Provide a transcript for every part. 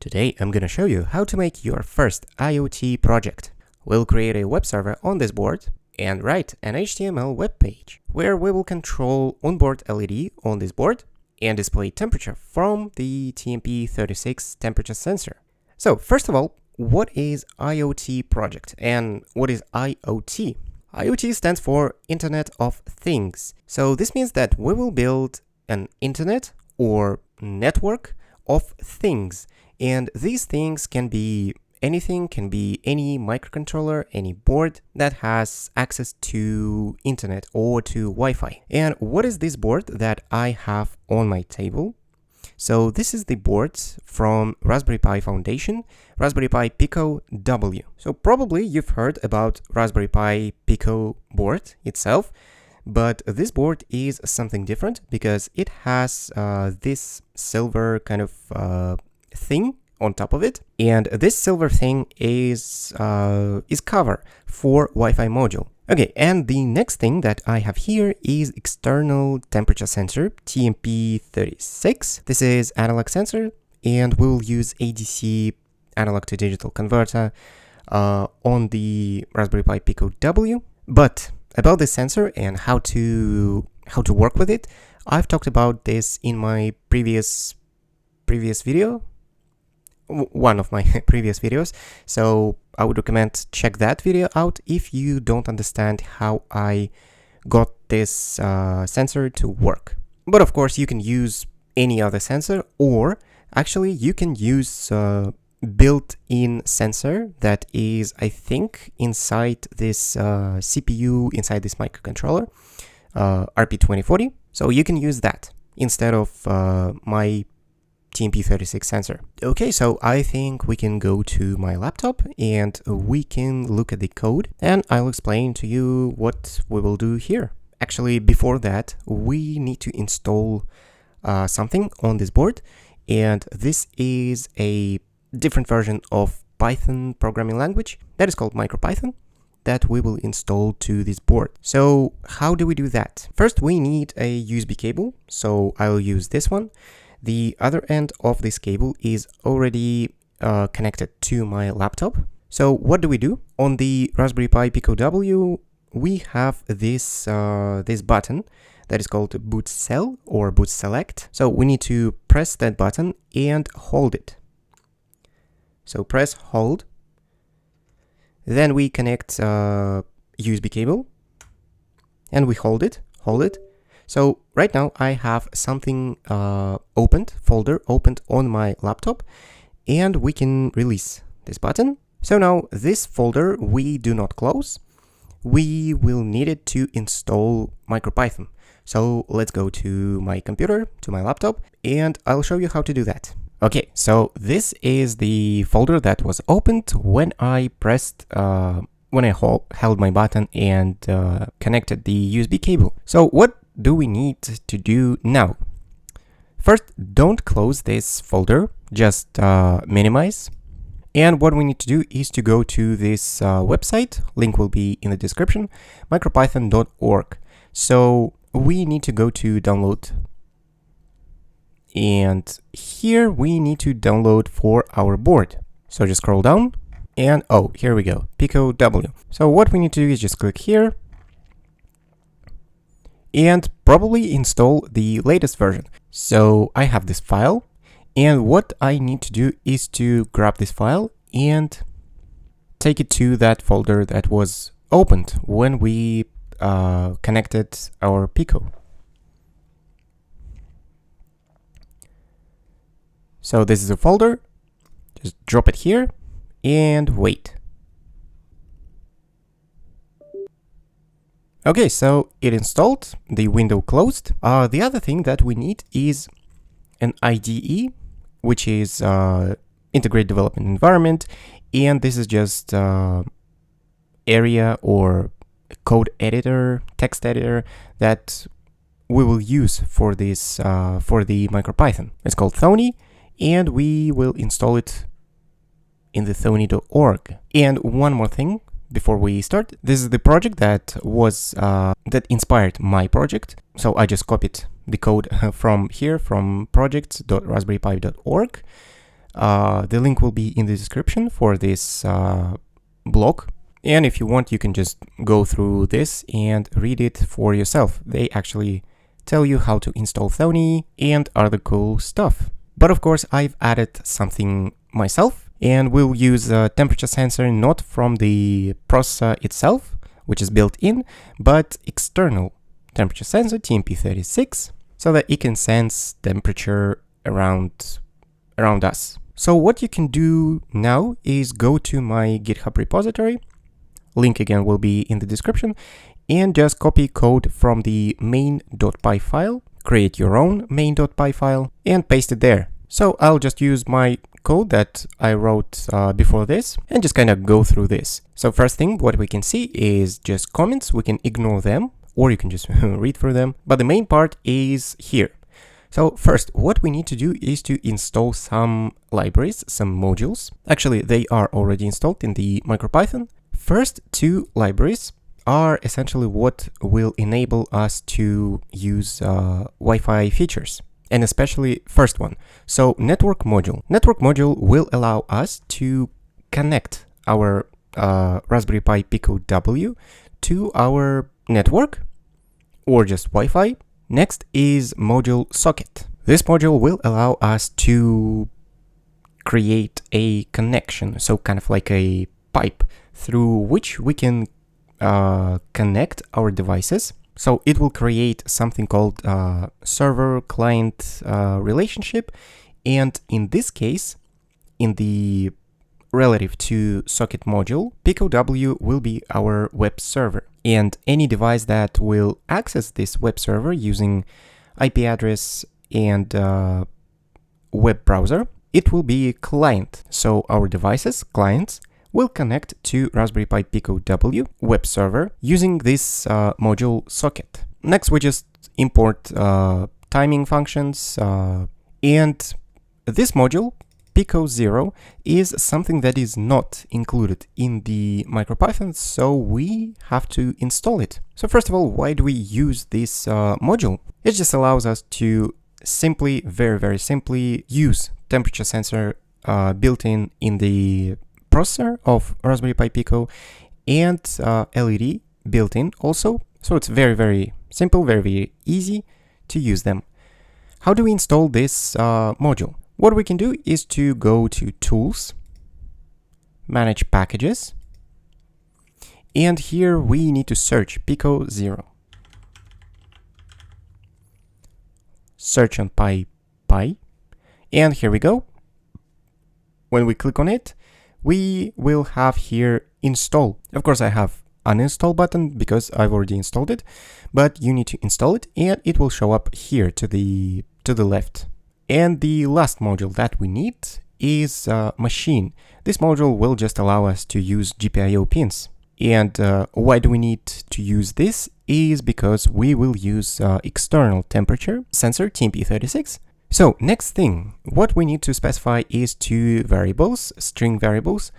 Today I'm gonna show you how to make your first IoT project. We'll create a web server on this board and write an HTML web page where we will control onboard LED on this board and display temperature from the TMP36 temperature sensor. So first of all, what is IoT project and what is IoT? IoT stands for Internet of Things. So this means that we will build an internet or network of things. And these things can be anything, can be any microcontroller, any board that has access to internet or to Wi-Fi. And what is this board that I have on my table? So this is the board from Raspberry Pi Foundation, Raspberry Pi Pico W. So probably you've heard about Raspberry Pi Pico board itself, but this board is something different because it has this silver kind of thing on top of it, and this silver thing is cover for Wi-Fi module. Okay, and the next thing that I have here is external temperature sensor TMP36. This is analog sensor, and we'll use ADC analog to digital converter on the Raspberry Pi Pico W. But about this sensor and how to work with it, I've talked about this in my previous video. One of my previous videos, so I would recommend check that video out if you don't understand how I got this sensor to work. But of course you can use any other sensor, or actually you can use built-in sensor that is, I think, inside this CPU, inside this microcontroller, RP2040. So you can use that instead of my TMP36 sensor. Okay, so I think we can go to my laptop and we can look at the code, and I'll explain to you what we will do here. Actually, before that, we need to install something on this board, and this is a different version of Python programming language that is called MicroPython that we will install to this board. So how do we do that? First, we need a USB cable, so I'll use this one. The other end of this cable is already connected to my laptop. So what do we do? On the Raspberry Pi Pico W, we have this button that is called boot cell or boot select. So we need to press that button and hold it. So press hold. Then we connect USB cable and we hold it. So right now I have something folder opened on my laptop, and we can release this button. So now this folder we do not close. We will need it to install MicroPython. So let's go to my computer, to my laptop, and I'll show you how to do that. Okay, so this is the folder that was opened when I pressed when I held my button and connected the USB cable. So what do we need to do now? First, don't close this folder, just minimize. And what we need to do is to go to this website, link will be in the description, micropython.org. So we need to go to download. And here we need to download for our board. So just scroll down and here we go, Pico W. So what we need to do is just click here and probably install the latest version. So I have this file, and what I need to do is to grab this file and take it to that folder that was opened when we connected our Pico. So this is a folder, just drop it here and wait. Okay, so it installed, the window closed. The other thing that we need is an IDE, which is Integrated Development Environment, and this is just area or code editor, text editor that we will use for this for the MicroPython. It's called Thony, and we will install it in the thony.org. And one more thing before we start, this is the project that was that inspired my project. So I just copied the code from here, from projects.raspberrypi.org. The link will be in the description for this blog. And if you want, you can just go through this and read it for yourself. They actually tell you how to install Thony and other cool stuff. But of course, I've added something myself, and we'll use a temperature sensor not from the processor itself, which is built in, but external temperature sensor, TMP36, so that it can sense temperature around us. So what you can do now is go to my GitHub repository. Link again will be in the description, and just copy code from the main.py file, create your own main.py file, and paste it there. So I'll just use my code that I wrote before this and just kind of go through this. So first thing, what we can see is just comments. We can ignore them, or you can just read through them. But the main part is here. So first, what we need to do is to install some libraries, some modules. Actually, they are already installed in the MicroPython. First two libraries are essentially what will enable us to use Wi-Fi features, and especially first one. So network module. Network module will allow us to connect our Raspberry Pi Pico W to our network or just Wi-Fi. Next is module socket. This module will allow us to create a connection, so kind of like a pipe through which we can connect our devices. So it will create something called server-client relationship, and in this case, in the relative to socket module, Pico W will be our web server, and any device that will access this web server using IP address and web browser, it will be a client. So our devices, clients, will connect to Raspberry Pi Pico W web server using this module socket. Next, we just import timing functions, and this module, Pico 0, is something that is not included in the MicroPython, so we have to install it. So first of all, why do we use this module? It just allows us to simply, very simply use temperature sensor built in the processor of Raspberry Pi Pico and LED built in also. So it's very simple, very easy to use them. How do we install this module? What we can do is to go to Tools, Manage Packages, and here we need to search Pico 0. Search on Pi, and here we go. When we click on it, we will have here install. Of course, I have uninstall button because I've already installed it, but you need to install it, and it will show up here to the left. And the last module that we need is machine. This module will just allow us to use GPIO pins. And why do we need to use this is because we will use external temperature sensor TMP36. So next thing, what we need to specify is two variables, string variables.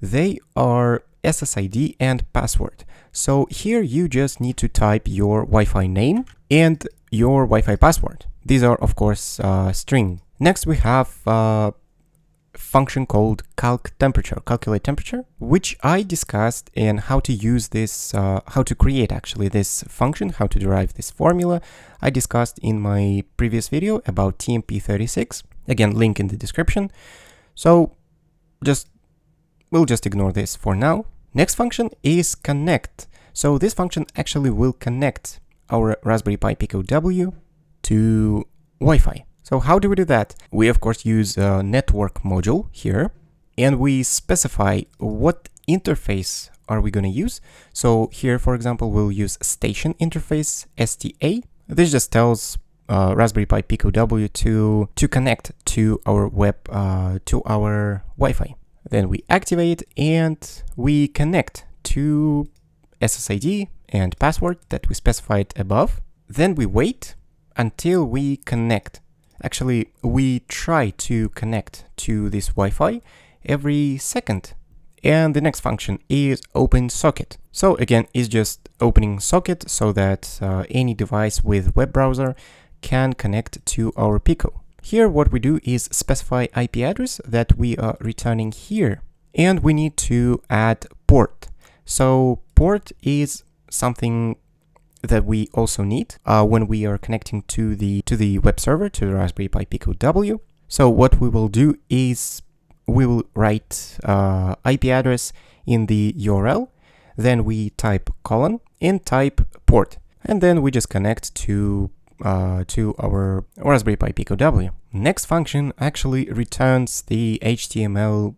They are SSID and password. So here you just need to type your Wi-Fi name and your Wi-Fi password. These are, of course, string. Next, we have a function called calculate temperature, which I discussed, and how to use this, how to create actually this function, how to derive this formula. I discussed in my previous video about TMP36. Again, link in the description. So we'll just ignore this for now. Next function is connect. So this function actually will connect our Raspberry Pi Pico W to Wi-Fi. So how do we do that? We of course use a network module here, and we specify what interface are we going to use. So here, for example, we'll use station interface STA. This just tells Raspberry Pi Pico W to connect to our web to our Wi-Fi. Then we activate and we connect to SSID and password that we specified above. Then we wait until we connect. Actually, we try to connect to this Wi-Fi every second. And the next function is open socket. So again, it's just opening socket so that any device with web browser can connect to our Pico. Here what we do is specify IP address that we are returning here, and we need to add port. So port is something that we also need when we are connecting to the web server, to the Raspberry Pi Pico W. So what we will do is we will write IP address in the URL, then we type colon and type port, and then we just connect to our Raspberry Pi Pico W. Next function actually returns the HTML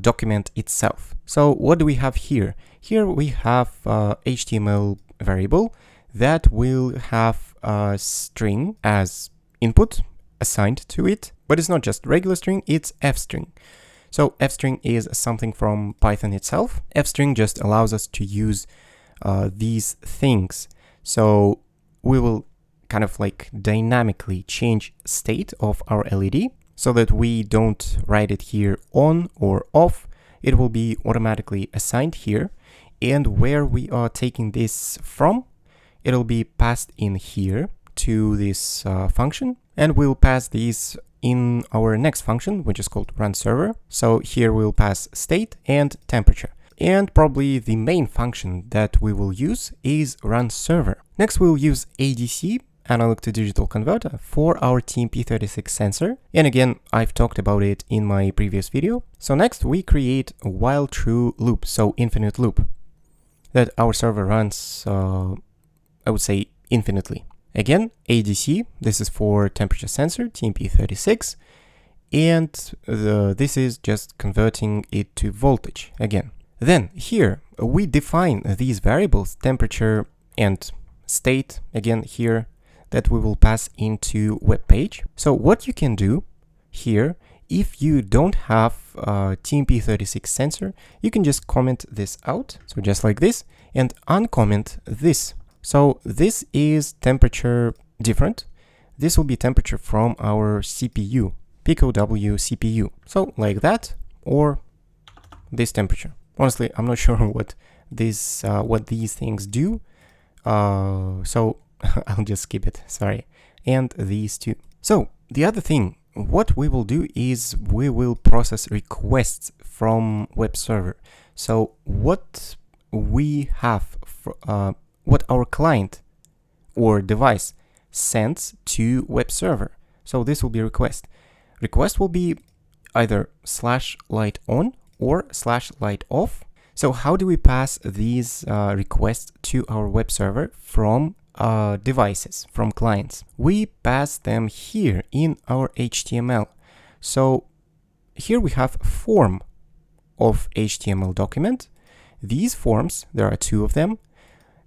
document itself. So what do we have here? Here we have HTML variable that will have a string as input assigned to it, but it's not just regular string, it's f-string. So f-string is something from Python itself. F-string just allows us to use these things. So we will kind of like dynamically change state of our LED so that we don't write it here on or off. It will be automatically assigned here, and where we are taking this from, it'll be passed in here to this function, and we'll pass these in our next function, which is called run server. So here we'll pass state and temperature. And probably the main function that we will use is run server. Next we'll use ADC, analog to digital converter, for our TMP36 sensor. And again, I've talked about it in my previous video. So next we create a while true loop, so infinite loop, that our server runs, I would say, infinitely. Again, ADC, this is for temperature sensor, TMP36, and this is just converting it to voltage again. Then here we define these variables, temperature and state, again here, that we will pass into web page. So what you can do here, if you don't have a TMP36 sensor, you can just comment this out, so just like this, and uncomment this. So this is temperature different. This will be temperature from our CPU, Pico W CPU. So like that, or this temperature. Honestly, I'm not sure what these things do. So I'll just skip it, sorry. And these two. So the other thing, what we will do is we will process requests from web server. So what we have, what our client or device sends to web server. So this will be request. Request will be either /light on or /light off. So how do we pass these requests to our web server from devices, from clients? We pass them here in our HTML. So here we have form of HTML document. These forms, there are two of them,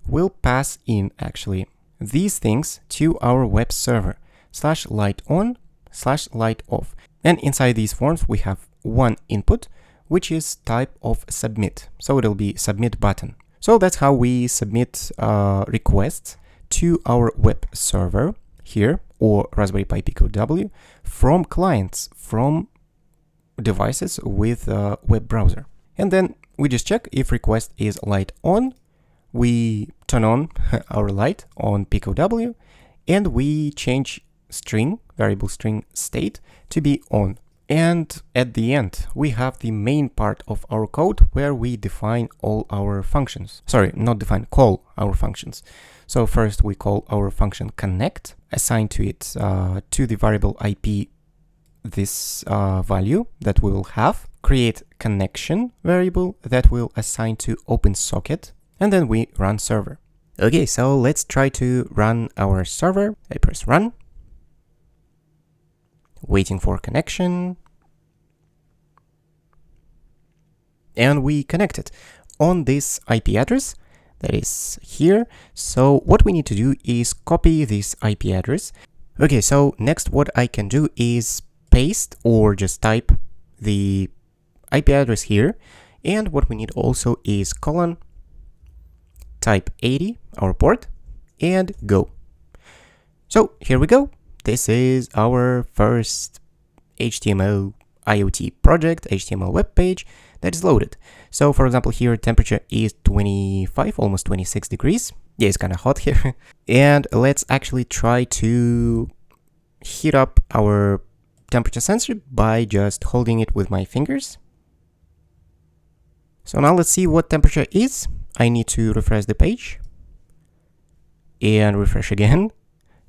will pass in actually these things to our web server, /light on, /light off. And inside these forms, we have one input, which is type of submit. So it'll be submit button. So that's how we submit requests to our web server here, or Raspberry Pi Pico W, from clients, from devices with a web browser. And then we just check if request is light on. We turn on our light on Pico W, and we change string, variable string state, to be on. And at the end, we have the main part of our code where we define all our functions. Sorry, not define, call our functions. So first we call our function connect, assign to it, to the variable IP, this value that we will have, create connection variable that will assign to open socket, and then we run server. Okay, so let's try to run our server. I press run, waiting for connection, and we connected on this IP address that is here. So what we need to do is copy this IP address. Okay, so next what I can do is paste or just type the IP address here, and what we need also is colon, type 80, our port, and go. So here we go. This is our first HTML IoT project, HTML web page that is loaded. So for example, here temperature is 25, almost 26 degrees. Yeah, it's kind of hot here. And let's actually try to heat up our temperature sensor by just holding it with my fingers. So now let's see what temperature is. I need to refresh the page and refresh again.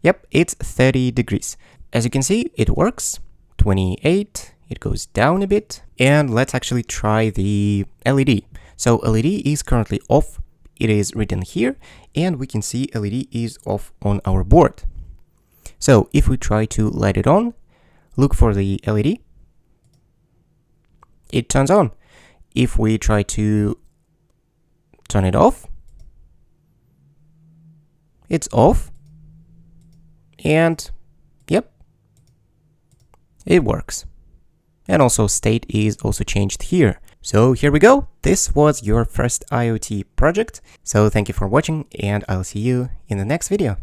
Yep, it's 30 degrees. As you can see, it works. 28, it goes down a bit. And let's actually try the LED. So LED is currently off. It is written here, and we can see LED is off on our board. So if we try to light it on, look for the LED, it turns on. If we try to turn it off, it's off. And yep, it works. And also state is also changed here. So here we go. This was your first IoT project. So thank you for watching, and I'll see you in the next video.